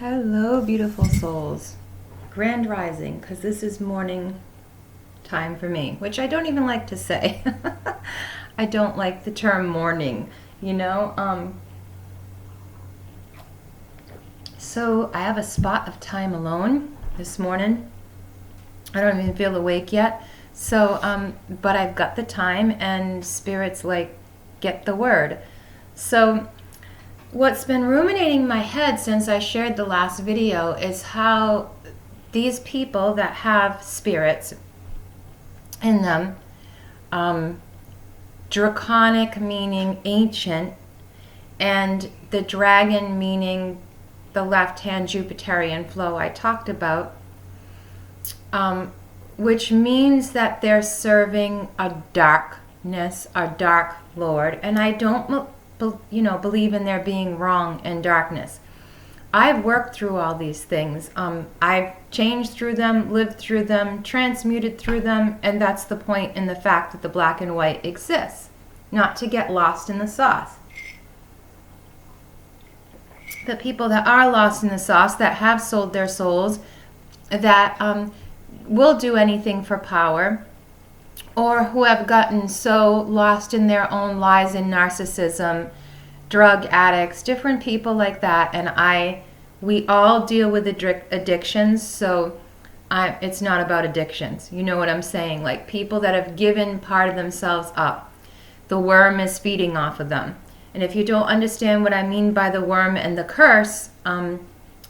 Hello, beautiful souls. Grand rising, because this is morning time for me, which I don't even like to say. I don't like the term morning, you know? So I have a spot of time alone this morning. I don't even feel awake yet. So, but I've got the time, and Spirit's like, get the word. So what's been ruminating in my head since I shared the last video is how these people that have spirits in them, draconic meaning ancient, and the dragon meaning the left-hand Jupiterian flow I talked about, which means that they're serving a darkness, a dark lord, and I don't believe in there being wrong and darkness. I've worked through all these things. I've changed through them, lived through them, transmuted through them, and that's the point in the fact that the black and white exists, not to get lost in the sauce. The people that are lost in the sauce, that have sold their souls, that will do anything for power, or who have gotten so lost in their own lies and narcissism, drug addicts, different people like that. And we all deal with addictions, so it's not about addictions. You know what I'm saying? Like people that have given part of themselves up. The worm is feeding off of them. And if you don't understand what I mean by the worm and the curse of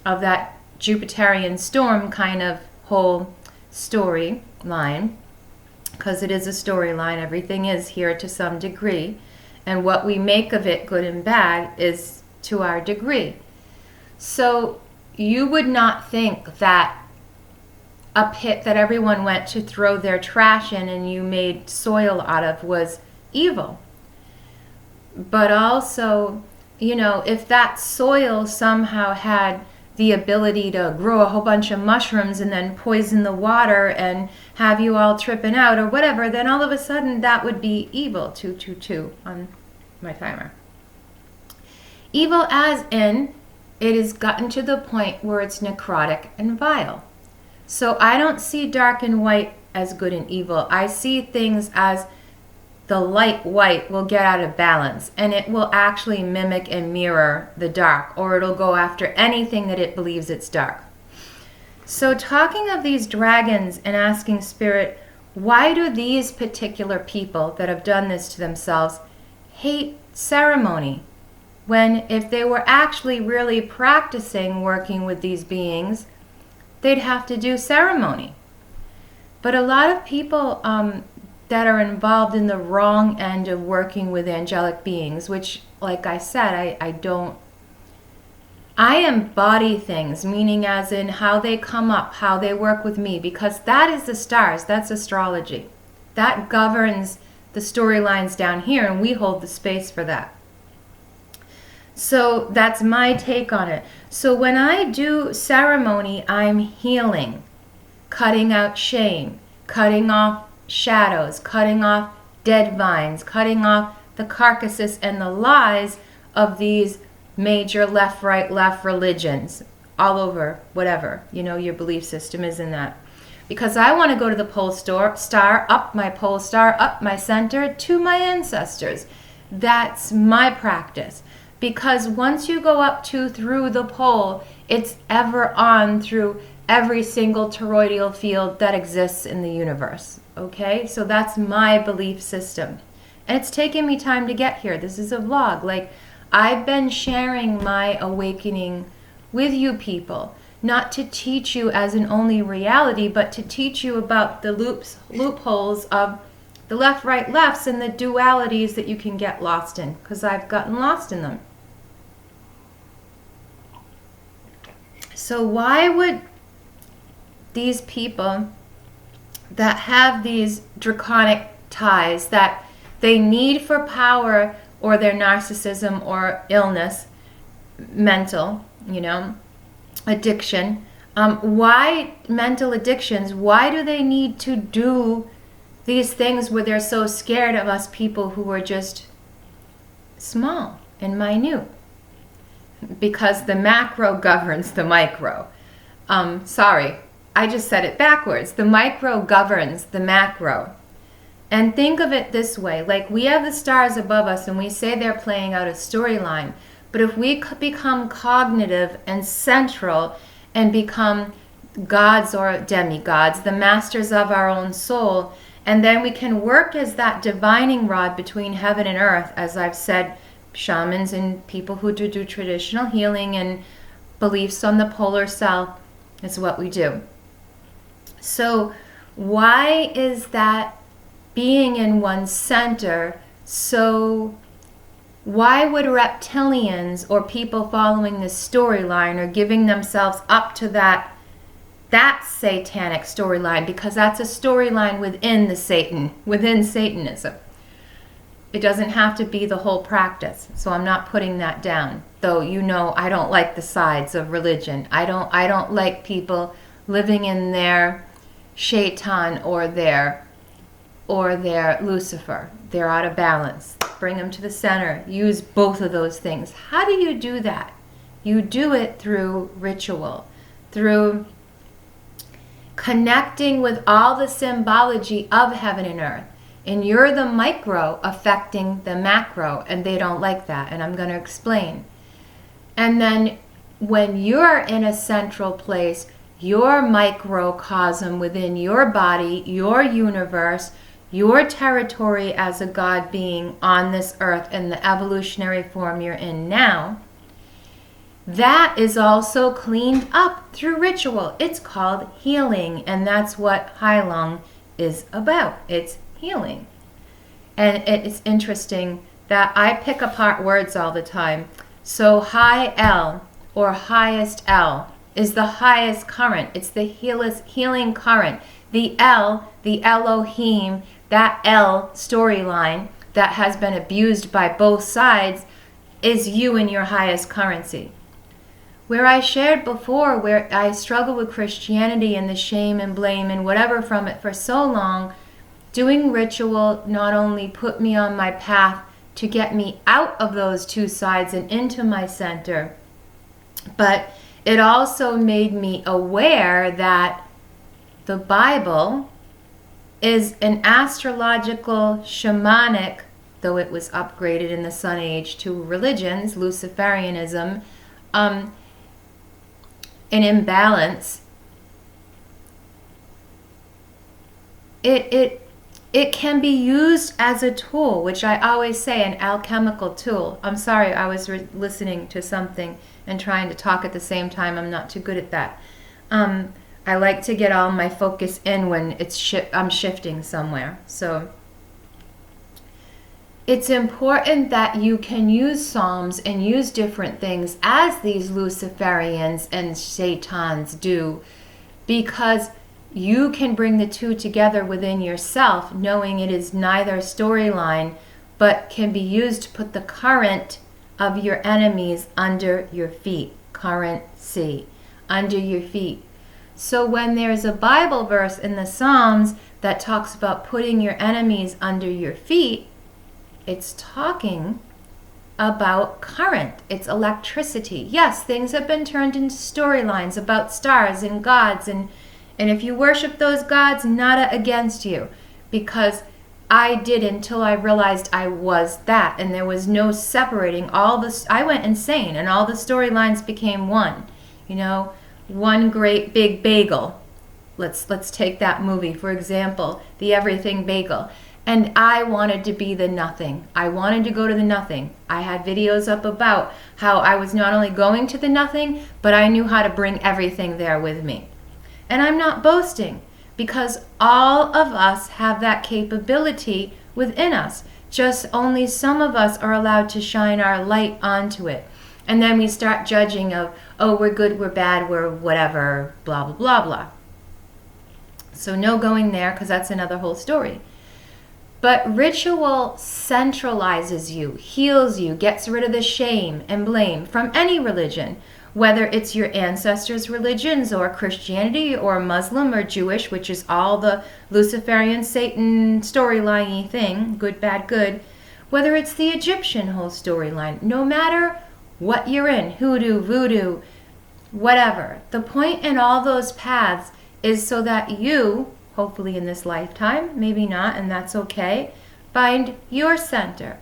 that Jupiterian storm kind of whole storyline, because it is a storyline, everything is here to some degree, and what we make of it, good and bad, is to our degree. So you would not think that a pit that everyone went to throw their trash in and you made soil out of was evil. But also, if that soil somehow had the ability to grow a whole bunch of mushrooms and then poison the water and have you all tripping out or whatever, then all of a sudden that would be evil. 222 on my timer. Evil as in it has gotten to the point where it's necrotic and vile. So I don't see dark and white as good and evil. I see things as the light white will get out of balance, and it will actually mimic and mirror the dark, or it'll go after anything that it believes it's dark. So talking of these dragons and asking Spirit, why do these particular people that have done this to themselves hate ceremony? When if they were actually really practicing working with these beings, they'd have to do ceremony. But a lot of people that are involved in the wrong end of working with angelic beings, which, like I said, I embody things, meaning as in how they come up, how they work with me, because that is the stars, that's astrology. That governs the storylines down here, and we hold the space for that. So that's my take on it. So when I do ceremony, I'm healing, cutting out shame, cutting off shadows, cutting off dead vines, cutting off the carcasses and the lies of these major left, right, left religions all over, whatever, your belief system is in that. Because I want to go to the pole star, up my pole star, up my center, to my ancestors. That's my practice. Because once you go up through the pole, it's ever on through every single toroidal field that exists in the universe. Okay, so that's my belief system. And it's taken me time to get here. This is a vlog. Like, I've been sharing my awakening with you people, not to teach you as an only reality, but to teach you about the loopholes of the left, right, lefts and the dualities that you can get lost in, because I've gotten lost in them. So why would these people that have these draconic ties that they need for power or their narcissism or illness, mental, addiction, why mental addictions, why do they need to do these things where they're so scared of us people who are just small and minute? because the macro governs the micro. Sorry, I just said it backwards. The micro governs the macro. And think of it this way, like we have the stars above us and we say they're playing out a storyline, but if we become cognitive and central and become gods or demigods, the masters of our own soul, and then we can work as that divining rod between heaven and earth, as I've said, shamans and people who do traditional healing and beliefs on the polar south is what we do. So why is that being in one's center so... Why would reptilians or people following this storyline or giving themselves up to that satanic storyline, because that's a storyline within Satanism. It doesn't have to be the whole practice. So I'm not putting that down. Though I don't like the sides of religion. I don't like people living in their shaitan or their Lucifer. They're out of balance. Bring them to the center. Use both of those things. How do you do that? You do it through ritual, through connecting with all the symbology of heaven and earth. And you're the micro affecting the macro, and they don't like that, and I'm going to explain. And then when you're in a central place, your microcosm within your body, your universe, your territory as a God being on this earth in the evolutionary form you're in now, that is also cleaned up through ritual. It's called healing, and that's what Heilung is about. It's healing. And it's interesting that I pick apart words all the time. So high L, or highest L, is the highest current. It's the healing current. The L, the Elohim, that L storyline that has been abused by both sides is you in your highest currency. Where I shared before, where I struggled with Christianity and the shame and blame and whatever from it for so long, doing ritual not only put me on my path to get me out of those two sides and into my center, but it also made me aware that the Bible is an astrological, shamanic, though it was upgraded in the Sun Age to religions, Luciferianism, an imbalance. It can be used as a tool, which I always say, an alchemical tool. I'm sorry, I was listening to something and trying to talk at the same time. I'm not too good at that. I like to get all my focus in when I'm shifting somewhere. So it's important that you can use Psalms and use different things as these Luciferians and Satans do, because you can bring the two together within yourself, knowing it is neither storyline, but can be used to put the current of your enemies under your feet. Currency, under your feet. So when there's a Bible verse in the Psalms that talks about putting your enemies under your feet, it's talking about current. It's electricity. Yes, things have been turned into storylines about stars and gods, and if you worship those gods, nada against you, because I did until I realized I was that, and there was no separating. I went insane, and all the storylines became one. One great big bagel. Let's take that movie, for example, The Everything Bagel. And I wanted to be the nothing. I wanted to go to the nothing. I had videos up about how I was not only going to the nothing, but I knew how to bring everything there with me. And I'm not boasting, because all of us have that capability within us. Just only some of us are allowed to shine our light onto it. And then we start judging of, oh, we're good, we're bad, we're whatever, blah, blah, blah, blah. So no going there, because that's another whole story. But ritual centralizes you, heals you, gets rid of the shame and blame from any religion, whether it's your ancestors' religions or Christianity or Muslim or Jewish, which is all the Luciferian Satan storyline-y thing, good, bad, good, whether it's the Egyptian whole storyline. No matter what you're in, hoodoo, voodoo, whatever. The point in all those paths is so that you, hopefully in this lifetime, maybe not, and that's okay, find your center.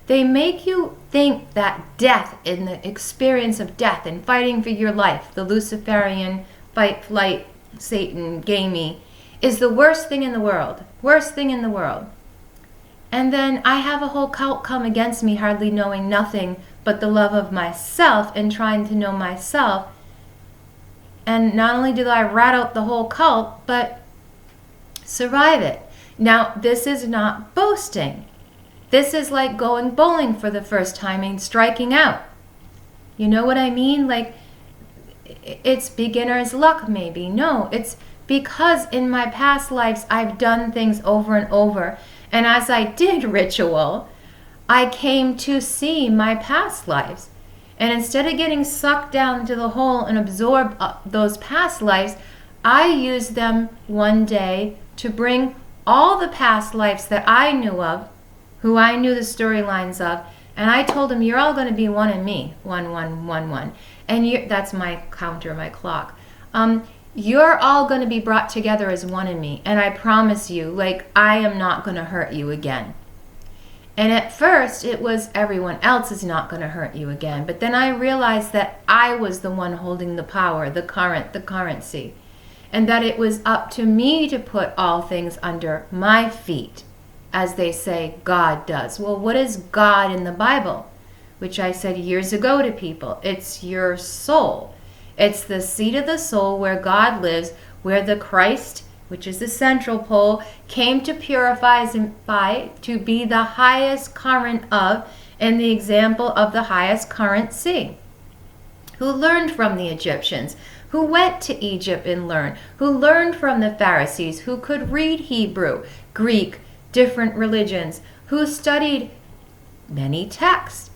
They make you think that death, in the experience of death and fighting for your life, the Luciferian fight, flight, Satan, gamey, is the worst thing in the world. Worst thing in the world. And then I have a whole cult come against me, hardly knowing nothing but the love of myself and trying to know myself. And not only did I rat out the whole cult, but survive it. Now, this is not boasting. This is like going bowling for the first time and striking out. You know what I mean? Like, it's beginner's luck, maybe. No, it's because in my past lives, I've done things over and over. And as I did ritual, I came to see my past lives. And instead of getting sucked down into the hole and absorb those past lives, I used them one day to bring all the past lives that I knew of, who I knew the storylines of, and I told them, you're all going to be one in me, 1111. And that's my counter, my clock. You're all going to be brought together as one in me. And I promise you, like, I am not going to hurt you again. And at first, it was everyone else is not going to hurt you again. But then I realized that I was the one holding the power, the current, the currency. And that it was up to me to put all things under my feet. As they say, God does. Well, what is God in the Bible? Which I said years ago to people. It's your soul. It's the seat of the soul where God lives, where the Christ, which is the central pole, came to purify, to be the highest current of, and the example of the highest currency. Who learned from the Egyptians, who went to Egypt and learned, who learned from the Pharisees, who could read Hebrew, Greek, different religions, who studied many texts,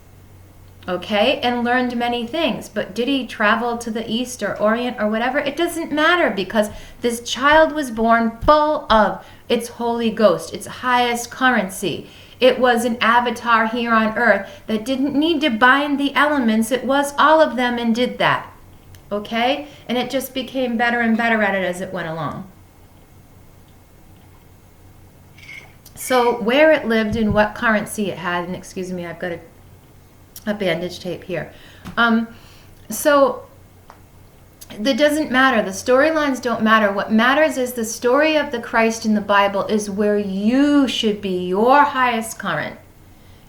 okay, and learned many things. But did he travel to the East or Orient or whatever? It doesn't matter, because this child was born full of its Holy Ghost, its highest currency. It was an avatar here on earth that didn't need to bind the elements. It was all of them and did that, okay? And it just became better and better at it as it went along. So where it lived and what currency it had, and excuse me, I've got a bandage tape here. So that doesn't matter. The storylines don't matter. What matters is the story of the Christ in the Bible is where you should be, your highest current,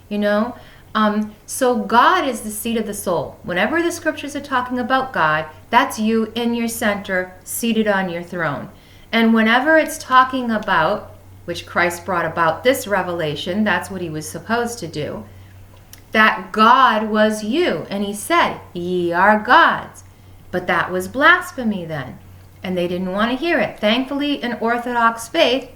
you know? So God is the seat of the soul. Whenever the scriptures are talking about God, that's you in your center, seated on your throne. And whenever it's talking about, which Christ brought about this revelation, that's what he was supposed to do, that God was you. And he said, ye are gods. But that was blasphemy then. And they didn't want to hear it. Thankfully, in Orthodox faith,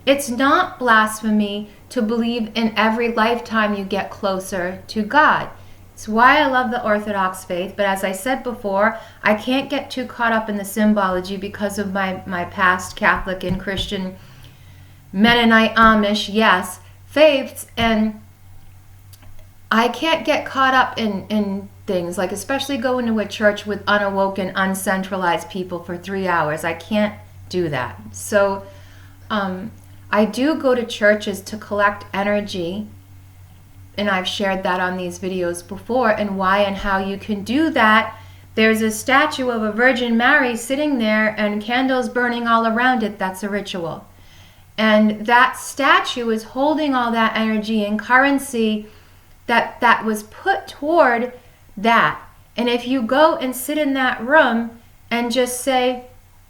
it's not blasphemy to believe in every lifetime you get closer to God. It's why I love the Orthodox faith. But as I said before, I can't get too caught up in the symbology because of my past Catholic and Christian, Mennonite, Amish, yes, faiths, and I can't get caught up in things, like especially going to a church with unawoken, uncentralized people for 3 hours. I can't do that. So I do go to churches to collect energy, and I've shared that on these videos before, and why and how you can do that. There's a statue of a Virgin Mary sitting there and candles burning all around it. That's a ritual. And that statue is holding all that energy and currency that was put toward that. And if you go and sit in that room and just say,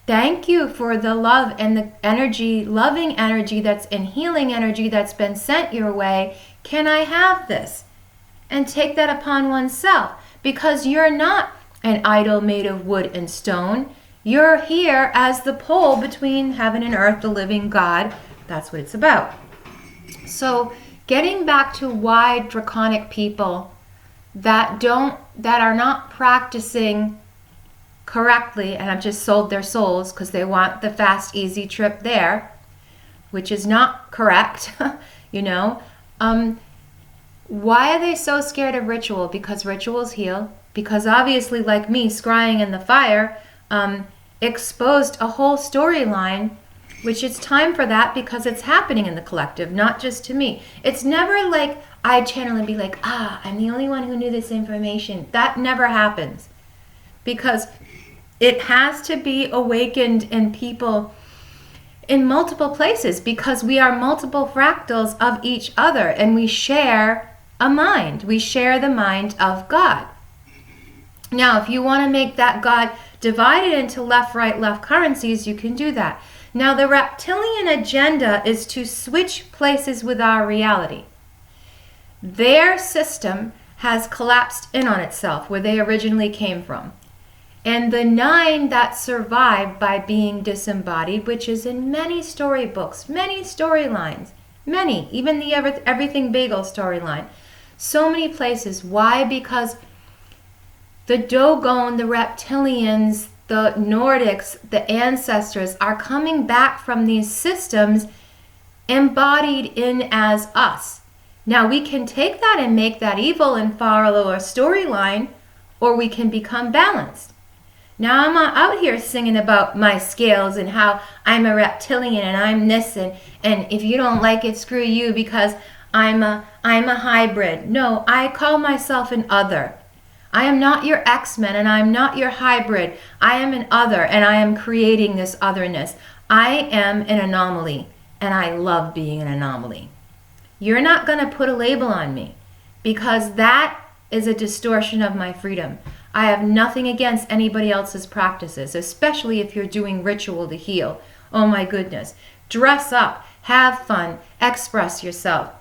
thank you for the love and the energy, loving energy that's and healing energy that's been sent your way, can I have this? And take that upon oneself, because you're not an idol made of wood and stone. You're here as the pole between heaven and earth, the living God. That's what it's about. So getting back to why draconic people that are not practicing correctly and have just sold their souls because they want the fast, easy trip there, which is not correct, you know. Why are they so scared of ritual? Because rituals heal. Because obviously, like me, scrying in the fire exposed a whole storyline, which it's time for that because it's happening in the collective, not just to me. It's never like I channel and be like, I'm the only one who knew this information. That never happens. Because it has to be awakened in people in multiple places, because we are multiple fractals of each other and we share a mind. We share the mind of God. Now, if you want to make that God divided into left, right, left currencies, you can do that. Now, the reptilian agenda is to switch places with our reality. Their system has collapsed in on itself where they originally came from. And the 9 that survived by being disembodied, which is in many storybooks, many storylines, many, even the Everything Bagel storyline, so many places. Why? Because the Dogon, the reptilians, the Nordics, the ancestors are coming back from these systems embodied in as us. Now we can take that and make that evil and follow a storyline, or we can become balanced. Now I'm not out here singing about my scales and how I'm a reptilian and I'm this and if you don't like it, screw you because I'm a hybrid. No, I call myself an other. I am not your X-Men and I'm not your hybrid. I am an other and I am creating this otherness. I am an anomaly and I love being an anomaly. You're not going to put a label on me because that is a distortion of my freedom. I have nothing against anybody else's practices, especially if you're doing ritual to heal. Oh my goodness. Dress up, have fun, express yourself.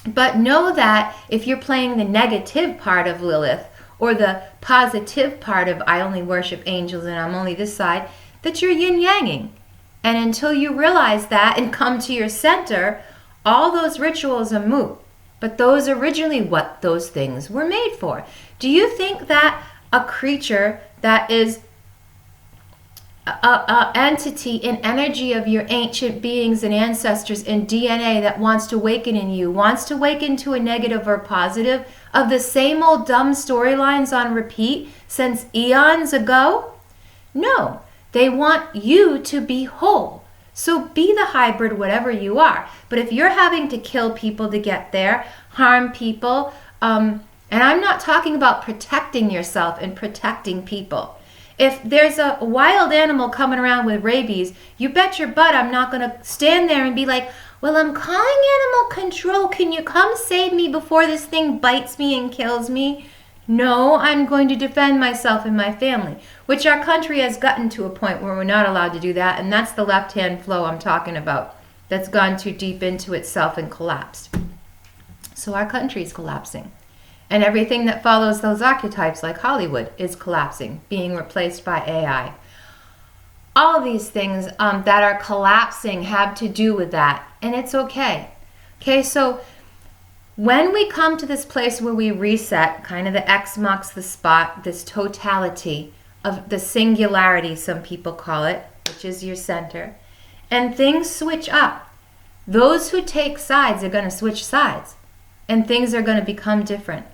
But know that if you're playing the negative part of Lilith or the positive part of I only worship angels and I'm only this side, that you're yin-yanging. And until you realize that and come to your center, all those rituals are moot. But those originally what those things were made for. Do you think that a creature that is a entity and energy of your ancient beings and ancestors and DNA that wants to awaken in you, wants to awaken to a negative or positive of the same old dumb storylines on repeat since eons ago? No, they want you to be whole. So be the hybrid, whatever you are. But if you're having to kill people to get there, harm people, and I'm not talking about protecting yourself and protecting people. If there's a wild animal coming around with rabies, you bet your butt I'm not going to stand there and be like, well, I'm calling animal control. Can you come save me before this thing bites me and kills me? No, I'm going to defend myself and my family, which our country has gotten to a point where we're not allowed to do that, and that's the left-hand flow I'm talking about that's gone too deep into itself and collapsed. So our country is collapsing, and everything that follows those archetypes, like Hollywood, is collapsing, being replaced by AI. All these things that are collapsing have to do with that, and it's okay. Okay, so when we come to this place where we reset, kind of the X marks the spot, this totality of the singularity, some people call it, which is your center, and things switch up. Those who take sides are going to switch sides, and things are going to become different.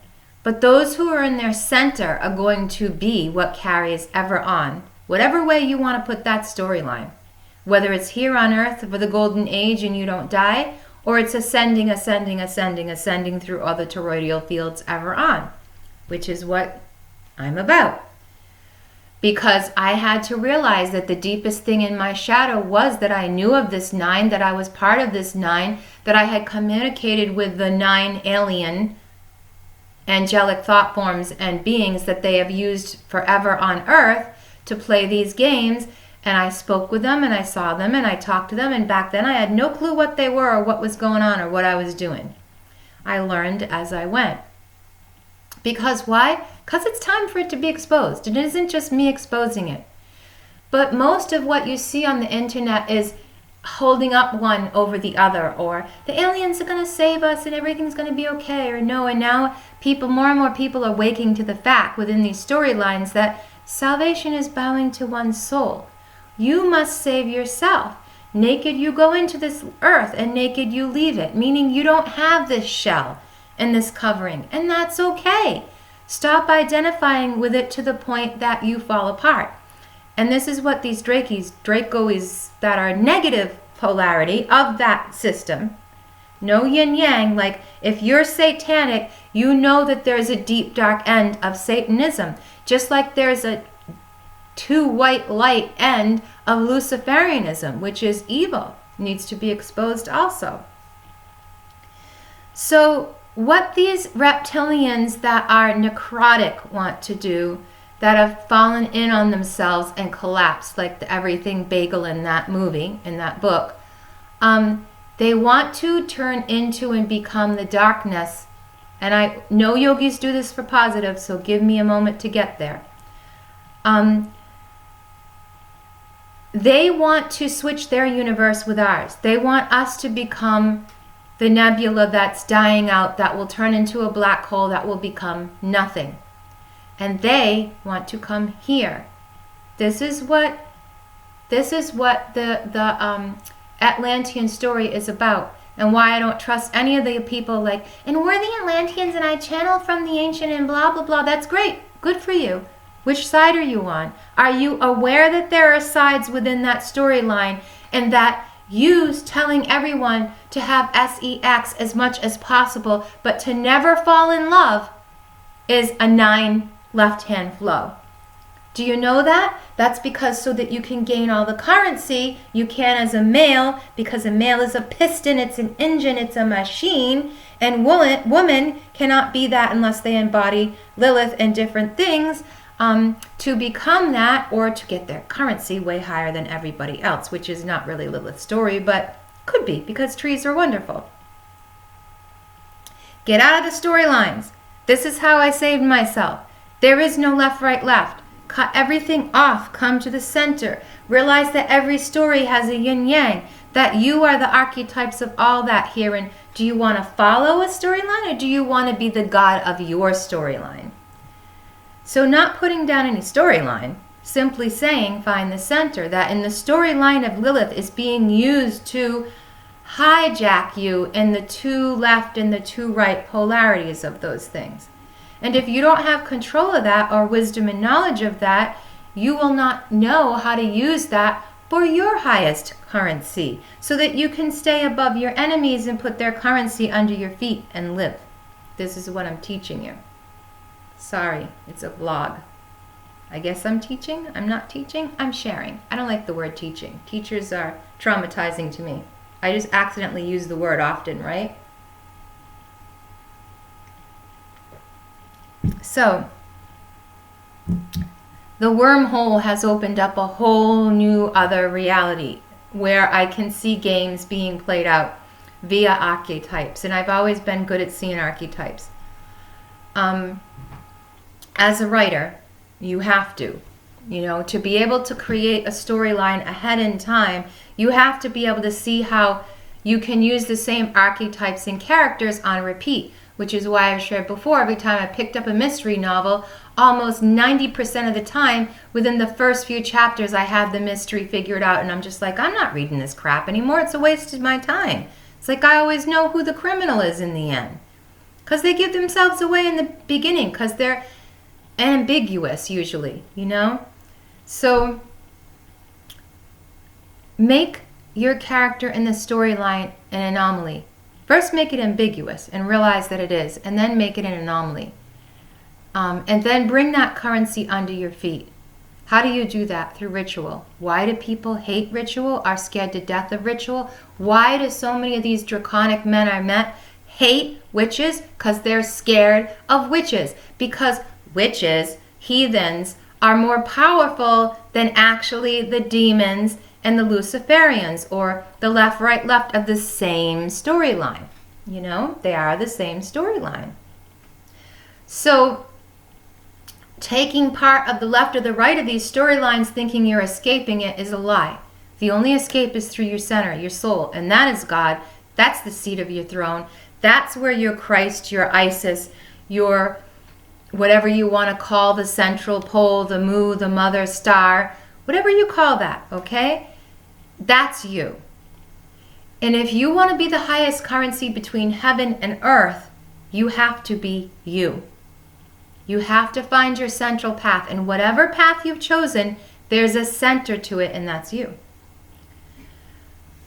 But those who are in their center are going to be what carries ever on, whatever way you want to put that storyline. Whether it's here on earth for the golden age and you don't die, or it's ascending, ascending, ascending, ascending through other toroidal fields ever on, which is what I'm about. Because I had to realize that the deepest thing in my shadow was that I knew of this 9, that I was part of this 9, that I had communicated with the 9 alien angelic thought forms and beings that they have used forever on earth to play these games. And I spoke with them and I saw them and I talked to them, and back then I had no clue what they were or what was going on or what I was doing. I learned as I went. Because why? Because it's time for it to be exposed. It isn't just me exposing it. But most of what you see on the internet is holding up one over the other, or the aliens are going to save us and everything's going to be okay, or no. And now more and more people are waking to the fact within these storylines that salvation is bowing to one's soul. You must save yourself. Naked you go into this earth and naked you leave it, meaning you don't have this shell. in this covering, and that's okay. Stop identifying with it to the point that you fall apart. And this is what these Dracoes that are negative polarity of that system. No yin-yang, like if you're satanic, you know that there's a deep dark end of Satanism, just like there's a too white light end of Luciferianism, which is evil, needs to be exposed also. So what these reptilians that are necrotic want to do, that have fallen in on themselves and collapsed like the Everything Bagel in that movie, in that book, they want to turn into and become the darkness. And I know yogis do this for positive, so give me a moment to get there. They want to switch their universe with ours. They want us to become the nebula that's dying out, that will turn into a black hole, that will become nothing. And they want to come here. This is what the Atlantean story is about, and why I don't trust any of the people like, and we're the Atlanteans and I channel from the ancient and blah, blah, blah. That's great. Good for you. Which side are you on? Are you aware that there are sides within that storyline, and that you telling everyone to have sex as much as possible, but to never fall in love is a 9 left-hand flow? Do you know that? That's because so that you can gain all the currency you can as a male, because a male is a piston, it's an engine, it's a machine, and woman cannot be that unless they embody Lilith and different things to become that, or to get their currency way higher than everybody else, which is not really Lilith's story, but could be, because trees are wonderful. Get out of the storylines. This is how I saved myself. There is no left, right, left. Cut everything off. Come to the center. Realize that every story has a yin-yang, that you are the archetypes of all that here. And do you want to follow a storyline, or do you want to be the god of your storyline? So not putting down any storyline, simply saying find the center, that in the storyline of Lilith is being used to hijack you in the 2 left and the 2 right polarities of those things. And if you don't have control of that, or wisdom and knowledge of that, you will not know how to use that for your highest currency, so that you can stay above your enemies and put their currency under your feet and live. This is what I'm teaching you. Sorry, it's a vlog. I guess I'm teaching. I'm not teaching. I'm sharing. I don't like the word teaching. Teachers are traumatizing to me. I just accidentally use the word often, right? So, the wormhole has opened up a whole new other reality where I can see games being played out via archetypes. And I've always been good at seeing archetypes. As a writer, you have to. To be able to create a storyline ahead in time, you have to be able to see how you can use the same archetypes and characters on repeat, which is why I've shared before, every time I picked up a mystery novel, almost 90% of the time, within the first few chapters, I have the mystery figured out, and I'm just like, I'm not reading this crap anymore. It's a waste of my time. It's like I always know who the criminal is in the end, because they give themselves away in the beginning, because they're ambiguous usually, So make your character in the storyline an anomaly. First make it ambiguous and realize that it is, and then make it an anomaly. And then bring that currency under your feet. How do you do that? Through ritual. Why do people hate ritual, are scared to death of ritual? Why do so many of these draconic men I met hate witches? Because they're scared of witches. Because witches, heathens, are more powerful than actually the demons and the Luciferians, or the left, right, left of the same storyline. They are the same storyline. So taking part of the left or the right of these storylines thinking you're escaping it is a lie. The only escape is through your center, your soul, and that is God. That's the seat of your throne. That's where your Christ, your Isis, your whatever you want to call the central pole, the Mu, the mother star, whatever you call that, okay? That's you. And if you want to be the highest currency between heaven and earth, You have to be you. You have to find your central path. And whatever path you've chosen, there's a center to it, and that's you.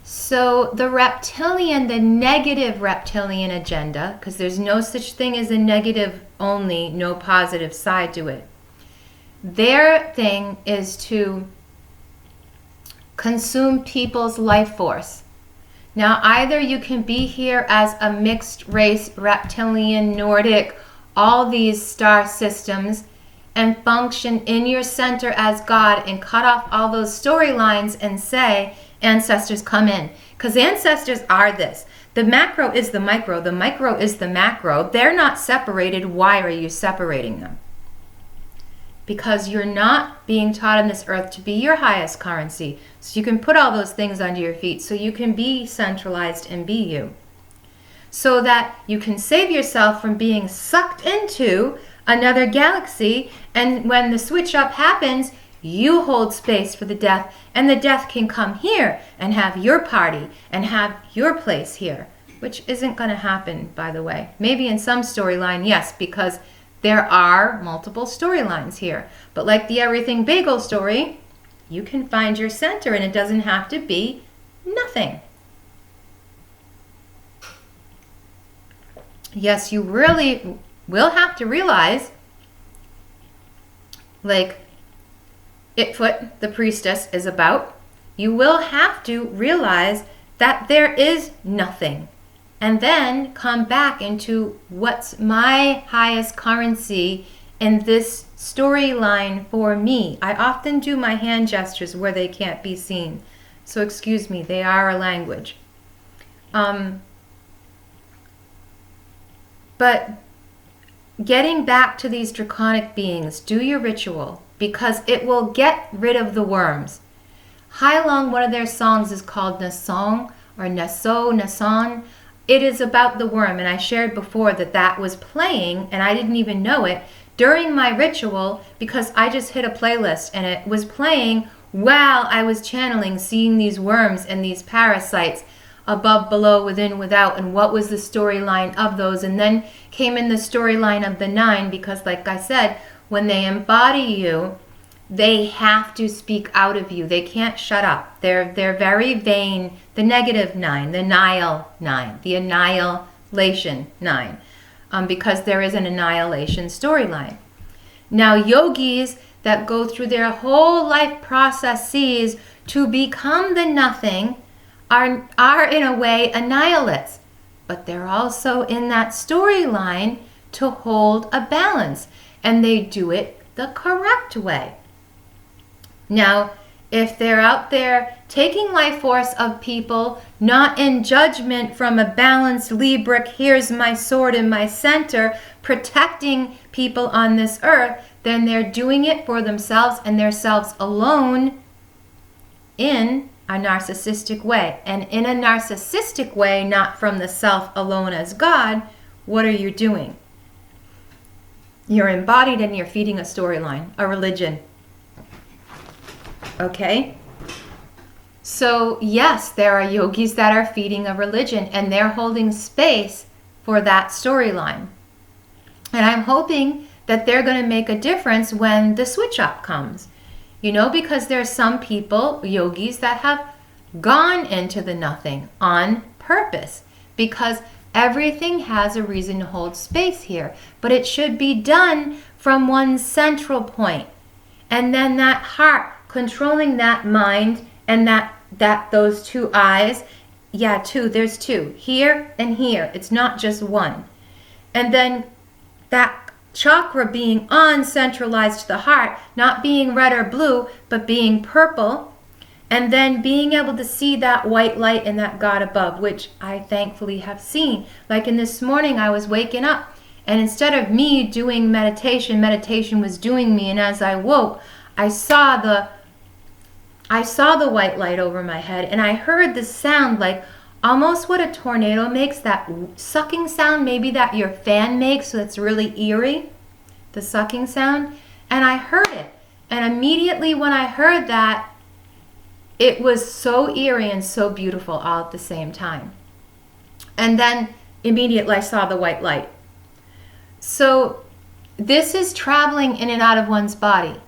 So the reptilian, the negative reptilian agenda, because there's no such thing as a negative only, no positive side to it. Their thing is to consume people's life force. Now, either you can be here as a mixed race, reptilian, Nordic, all these star systems, and function in your center as God and cut off all those storylines and say, ancestors come in. Because ancestors are this. The macro is the micro is the macro. They're not separated. Why are you separating them? Because you're not being taught on this earth to be your highest currency. So you can put all those things under your feet so you can be centralized and be you. So that you can save yourself from being sucked into another galaxy, and when the switch up happens, you hold space for the death, and the death can come here and have your party and have your place here, which isn't going to happen, by the way. Maybe in some storyline, yes, because there are multiple storylines here. But like the Everything Bagel story, you can find your center, and it doesn't have to be nothing. Yes, you really will have to realize, like Itfoot, the priestess, is about, you will have to realize that there is nothing. And then come back into what's my highest currency in this storyline for me. I often do my hand gestures where they can't be seen. So excuse me, they are a language. But getting back to these draconic beings, do your ritual, because it will get rid of the worms. Hailong, one of their songs is called Nasong or Naso, Nason. It is about the worm, and I shared before that that was playing, and I didn't even know it, during my ritual, because I just hit a playlist, and it was playing while I was channeling, seeing these worms and these parasites above, below, within, without, and what was the storyline of those. And then came in the storyline of the 9, because like I said, when they embody you, they have to speak out of you. They can't shut up. They're very vain. The negative 9, the Nile 9, the annihilation 9, because there is an annihilation storyline. Now, yogis that go through their whole life processes to become the nothing are in a way annihilates, but they're also in that storyline to hold a balance, and they do it the correct way. Now, if they're out there taking life force of people, not in judgment from a balanced Libra, here's my sword in my center, protecting people on this earth, then they're doing it for themselves and themselves alone in a narcissistic way. And in a narcissistic way, not from the self alone as God, what are you doing? You're embodied and you're feeding a storyline, a religion. Okay? So yes, there are yogis that are feeding a religion, and they're holding space for that storyline. And I'm hoping that they're going to make a difference when the switch up comes. You know, because there are some people, yogis, that have gone into the nothing on purpose, because everything has a reason to hold space here. But it should be done from one central point. And then that heart controlling that mind, and that those two eyes, there's two, here and here. It's not just one. And then that chakra being on, centralized to the heart, not being red or blue, but being purple, and then being able to see that white light and that God above, which I thankfully have seen. Like in this morning, I was waking up, and instead of me doing meditation was doing me, and as I woke, I saw the white light over my head, and I heard the sound like almost what a tornado makes, that sucking sound maybe that your fan makes, so it's really eerie, the sucking sound. And I heard it, and immediately when I heard that, it was so eerie and so beautiful all at the same time. And then immediately I saw the white light. So this is traveling in and out of one's body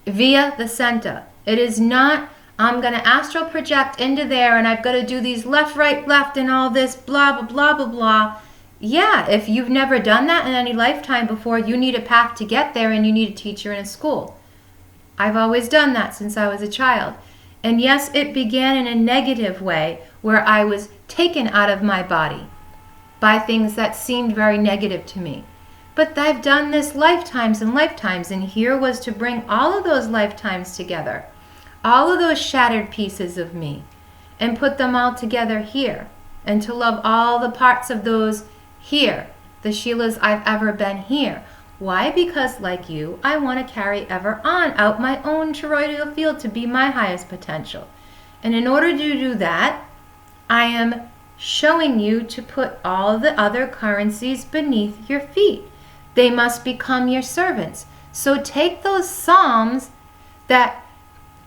via the center. It is not, I'm going to astral project into there and I've got to do these left, right, left and all this blah, blah, blah, blah, blah. Yeah, if you've never done that in any lifetime before, you need a path to get there and you need a teacher in a school. I've always done that since I was a child. And yes, it began in a negative way where I was taken out of my body by things that seemed very negative to me. But I've done this lifetimes and lifetimes, and here was to bring all of those lifetimes together, all of those shattered pieces of me, and put them all together here, and to love all the parts of those here, the Sheilas I've ever been here. Why? Because like you, I want to carry ever on out my own toroidal field to be my highest potential. And in order to do that, I am showing you to put all the other currencies beneath your feet. They must become your servants. So take those Psalms that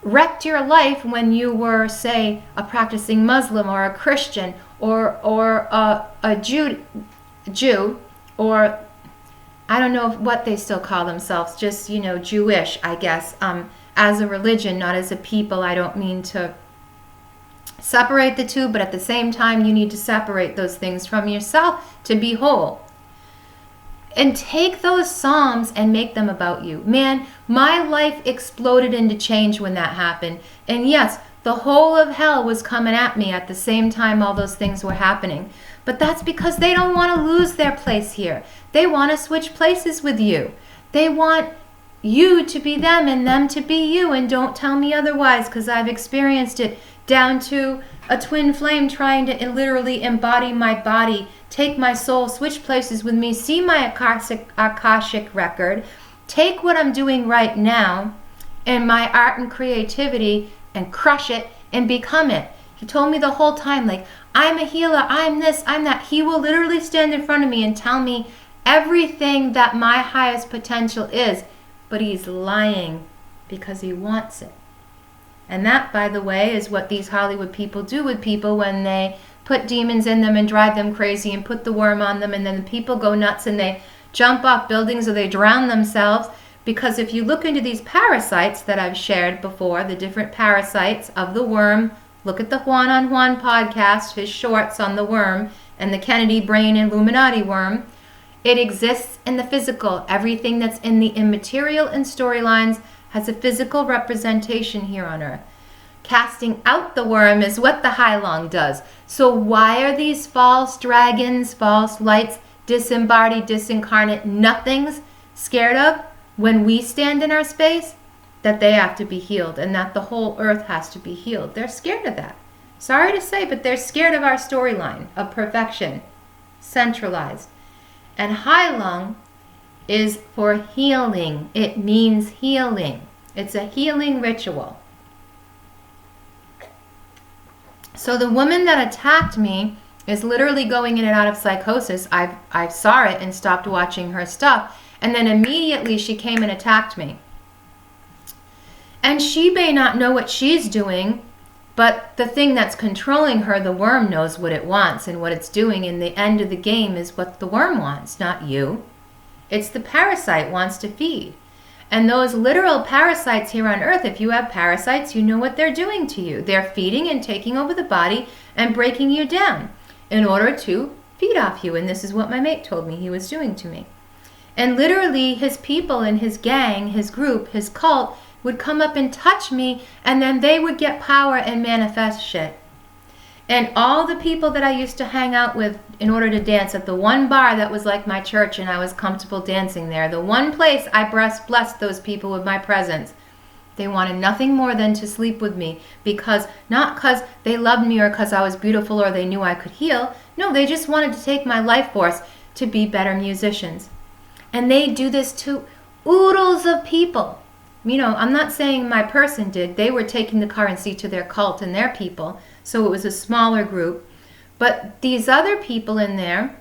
wrecked your life when you were, say, a practicing Muslim or a Christian or a Jew, or I don't know what they still call themselves, just, Jewish, I guess, as a religion, not as a people. I don't mean to separate the two, but at the same time, you need to separate those things from yourself to be whole. And take those Psalms and make them about you. Man, my life exploded into change when that happened. And yes, the whole of hell was coming at me at the same time all those things were happening. But that's because they don't want to lose their place here. They want to switch places with you. They want you to be them and them to be you. And don't tell me otherwise, because I've experienced it down to a twin flame trying to literally embody my body, take my soul, switch places with me, see my Akashic record, take what I'm doing right now and my art and creativity and crush it and become it. He told me the whole time, like, I'm a healer, I'm this, I'm that. He will literally stand in front of me and tell me everything that my highest potential is, but he's lying because he wants it. And that, by the way, is what these Hollywood people do with people when they put demons in them and drive them crazy and put the worm on them, and then the people go nuts and they jump off buildings or they drown themselves. Because if you look into these parasites that I've shared before, the different parasites of the worm, look at the Juan on Juan podcast, his shorts on the worm, and the Kennedy brain Illuminati worm. It exists in the physical. Everything that's in the immaterial and storylines has a physical representation here on earth. Casting out the worm is what the Heilong does. So why are these false dragons, false lights, disembodied, disincarnate nothings scared of when we stand in our space? That they have to be healed and that the whole earth has to be healed. They're scared of that. Sorry to say, but they're scared of our storyline of perfection, centralized. And Heilong is for healing. It means healing. It's a healing ritual. So the woman that attacked me is literally going in and out of psychosis. I saw it and stopped watching her stuff. And then immediately she came and attacked me. And she may not know what she's doing, but the thing that's controlling her, the worm, knows what it wants and what it's doing. And the end of the game is what the worm wants, not you. It's the parasite wants to feed. And those literal parasites here on earth, if you have parasites, you know what they're doing to you. They're feeding and taking over the body and breaking you down in order to feed off you. And this is what my mate told me he was doing to me. And literally his people and his gang, his group, his cult would come up and touch me, and then they would get power and manifest shit. And all the people that I used to hang out with in order to dance at the one bar that was like my church and I was comfortable dancing there, the one place I blessed those people with my presence, they wanted nothing more than to sleep with me, because not because they loved me or because I was beautiful or they knew I could heal. No, they just wanted to take my life force to be better musicians. And they do this to oodles of people. You know, I'm not saying my person did. They were taking the currency to their cult and their people. So it was a smaller group. But these other people in there,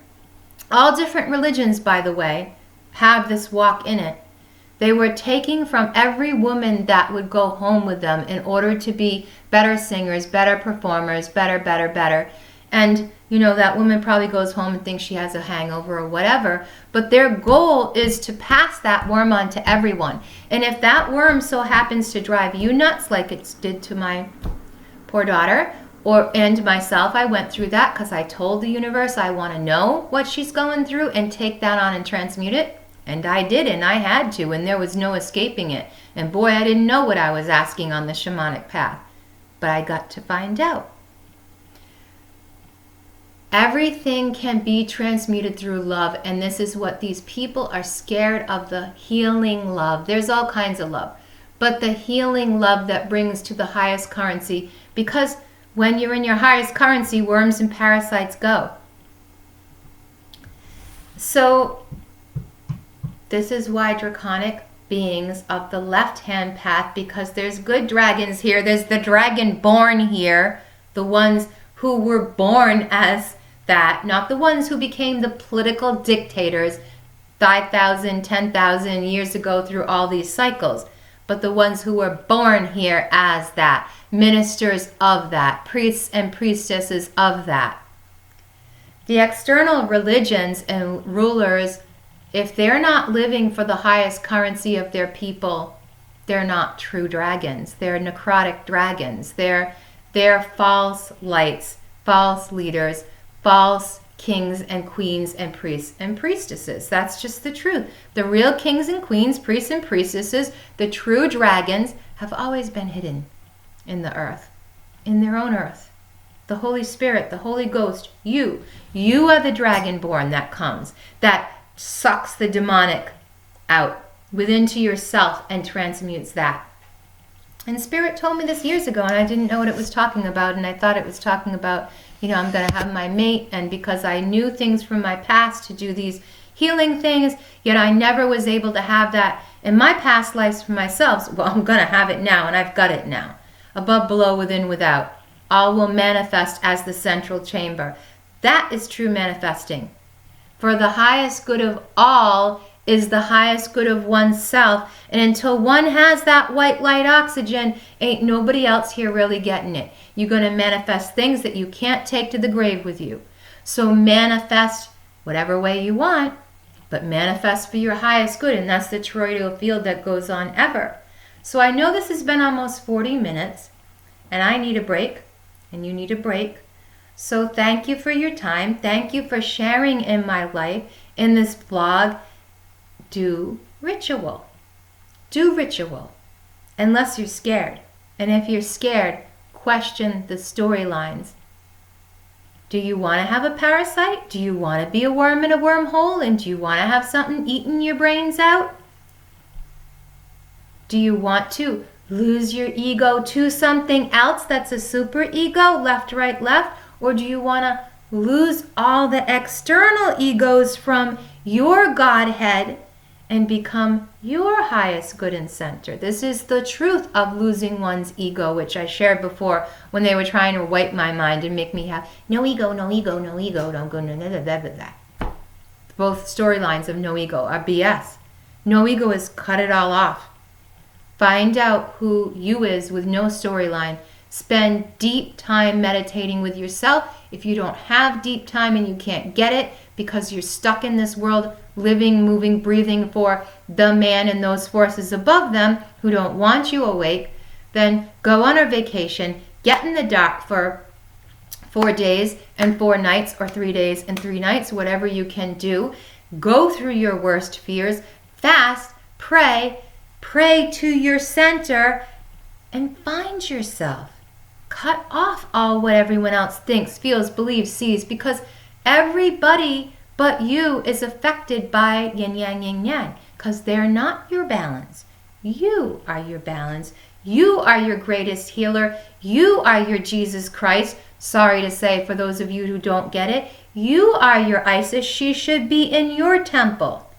all different religions, by the way, have this walk in it. They were taking from every woman that would go home with them in order to be better singers, better performers, better. And that woman probably goes home and thinks she has a hangover or whatever, but their goal is to pass that worm on to everyone. And if that worm so happens to drive you nuts like it did to my poor daughter and myself, I went through that because I told the universe I want to know what she's going through and take that on and transmute it. And I did, and I had to, and there was no escaping it. And boy, I didn't know what I was asking on the shamanic path, but I got to find out. Everything can be transmuted through love, and this is what these people are scared of, the healing love. There's all kinds of love, but the healing love that brings to the highest currency, because when you're in your highest currency, worms and parasites go. So this is why draconic beings of the left-hand path, because there's good dragons here. There's the dragon born here, the ones who were born as that, not the ones who became the political dictators 5,000, 10,000 years ago through all these cycles, but the ones who were born here as that, ministers of that, priests and priestesses of that. The external religions and rulers, if they're not living for the highest currency of their people, they're not true dragons. They're necrotic dragons. They're false lights, false leaders, false kings and queens and priests and priestesses. That's just the truth. The real kings and queens, priests and priestesses, the true dragons, have always been hidden in the earth, in their own earth. The Holy Spirit, the Holy Ghost, you are the dragonborn that comes, that sucks the demonic out within to yourself and transmutes that. And Spirit told me this years ago, and I didn't know what it was talking about, and I thought it was talking about, I'm going to have my mate, and because I knew things from my past to do these healing things, yet I never was able to have that in my past lives for myself. Well, I'm going to have it now, and I've got it now. Above, below, within, without. All will manifest as the central chamber. That is true manifesting. For the highest good of all is the highest good of oneself. And until one has that white light oxygen, ain't nobody else here really getting it. You're going to manifest things that you can't take to the grave with you. So manifest whatever way you want, but manifest for your highest good. And that's the toroidal field that goes on ever. So I know this has been almost 40 minutes, and I need a break, and you need a break. So thank you for your time. Thank you for sharing in my life, in this vlog. Do ritual. Do ritual. Unless you're scared. And if you're scared, question the storylines. Do you want to have a parasite? Do you want to be a worm in a wormhole? And do you want to have something eating your brains out? Do you want to lose your ego to something else that's a super ego, left, right, left? Or do you want to lose all the external egos from your Godhead and become your highest good and center? This is the truth of losing one's ego, which I shared before when they were trying to wipe my mind and make me have no ego, no ego, no ego, don't go, no, that. Both storylines of no ego are BS. No ego is cut it all off. Find out who you is with no storyline. Spend deep time meditating with yourself. If you don't have deep time and you can't get it because you're stuck in this world, living, moving, breathing for the man and those forces above them who don't want you awake, then go on a vacation, get in the dark for 4 days and 4 nights, or 3 days and 3 nights, whatever you can do. Go through your worst fears, fast, pray to your center, and find yourself. Cut off all what everyone else thinks, feels, believes, sees, because everybody but you is affected by yin yang yin yang, because they're not your balance. You are your balance. You are your greatest healer. You are your Jesus Christ. Sorry to say, for those of you who don't get it, you are your Isis. She should be in your temple.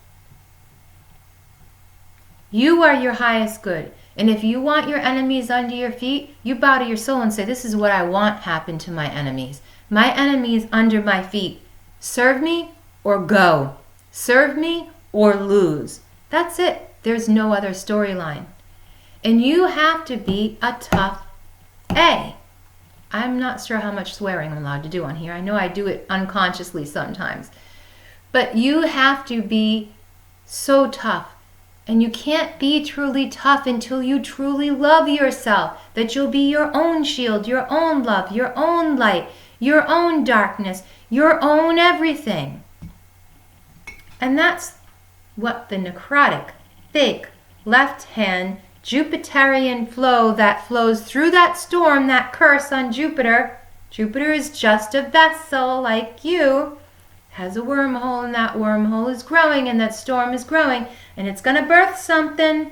You are your highest good. And if you want your enemies under your feet, you bow to your soul and say, this is what I want happen to my enemies. My enemies under my feet. Serve me or go. Serve me or lose. That's it. There's no other storyline. And you have to be a tough A. I'm not sure how much swearing I'm allowed to do on here. I know I do it unconsciously sometimes. But you have to be so tough. And you can't be truly tough until you truly love yourself. That you'll be your own shield, your own love, your own light, your own darkness, your own everything. And that's what the necrotic, fake, left-hand, Jupiterian flow that flows through that storm, that curse on Jupiter. Jupiter is just a vessel like you. Has a wormhole, and that wormhole is growing, and that storm is growing, and it's going to birth something.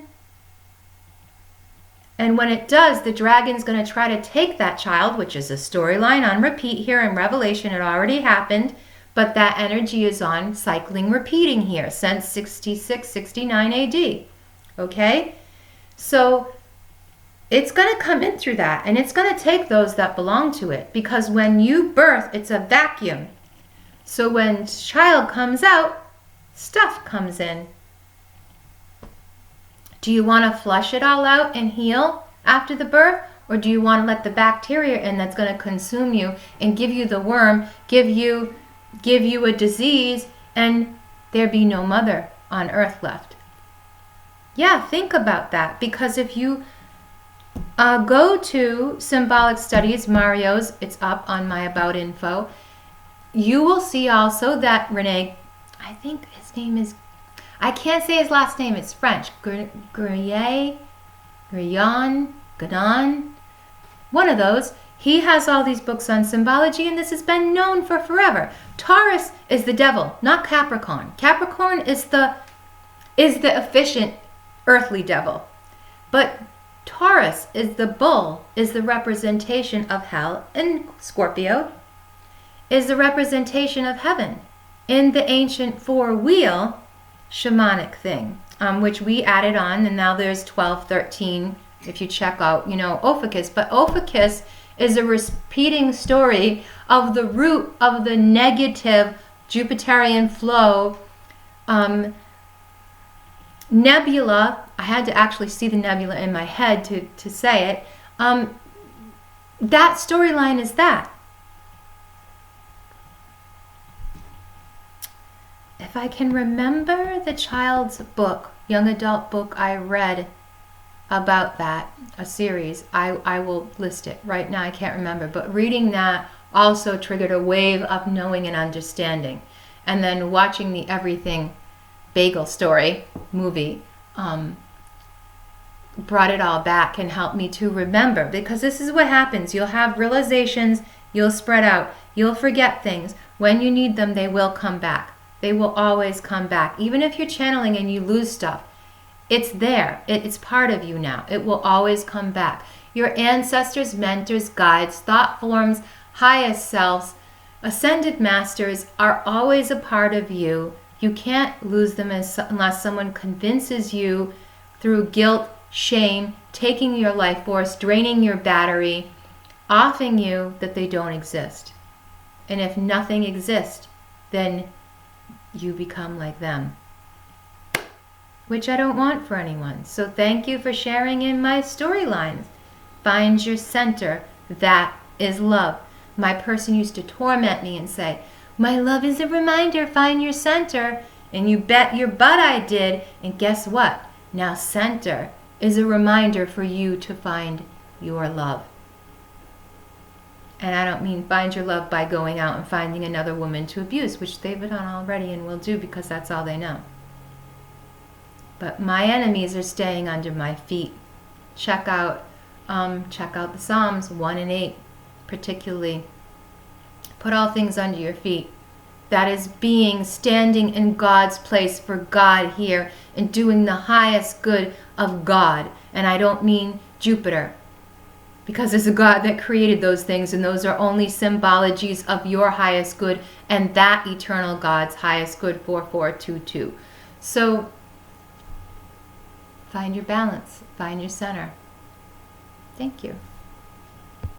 And when it does, the dragon's going to try to take that child, which is a storyline on repeat here in Revelation. It already happened, but that energy is on cycling, repeating here since 66, 69 AD. Okay? So it's going to come in through that, and it's going to take those that belong to it, because when you birth, it's a vacuum. So when child comes out, stuff comes in. Do you want to flush it all out and heal after the birth? Or do you want to let the bacteria in that's going to consume you and give you the worm, give you a disease, and there be no mother on earth left? Yeah, think about that. Because if you go to Symbolic Studies, Mario's, it's up on my About info, you will see also that Rene, I think his name is, I can't say his last name, it's French, Guyon, one of those. He has all these books on symbology, and this has been known for forever. Taurus is the devil, not Capricorn. Capricorn is the efficient earthly devil. But Taurus is the bull, is the representation of hell, and Scorpio is the representation of heaven in the ancient four-wheel shamanic thing, which we added on, and now there's 12, 13, if you check out, Ophiuchus. But Ophiuchus is a repeating story of the root of the negative Jupiterian flow nebula. I had to actually see the nebula in my head to say it. That storyline is that. If I can remember the child's book, young adult book I read about that, a series, I will list it. Right now I can't remember, but reading that also triggered a wave of knowing and understanding. And then watching the Everything Bagel Story movie brought it all back and helped me to remember, because this is what happens. You'll have realizations, you'll spread out, you'll forget things. When you need them, they will come back. They will always come back. Even if you're channeling and you lose stuff, it's there. It's part of you now. It will always come back. Your ancestors, mentors, guides, thought forms, highest selves, ascended masters are always a part of you. You can't lose them unless someone convinces you through guilt, shame, taking your life force, draining your battery, offing you that they don't exist. And if nothing exists, then you become like them, which I don't want for anyone. So thank you for sharing in my storylines. Find your center. That is love. My person used to torment me and say, my love is a reminder, find your center. And you bet your butt I did. And guess what? Now center is a reminder for you to find your love. And I don't mean find your love by going out and finding another woman to abuse, which they've done already and will do because that's all they know. But my enemies are staying under my feet. Check out the Psalms 1 and 8, particularly. Put all things under your feet. That is standing in God's place for God here and doing the highest good of God. And I don't mean Jupiter, because there's a God that created those things, and those are only symbologies of your highest good and that eternal God's highest good, 4422. So find your balance, find your center. Thank you.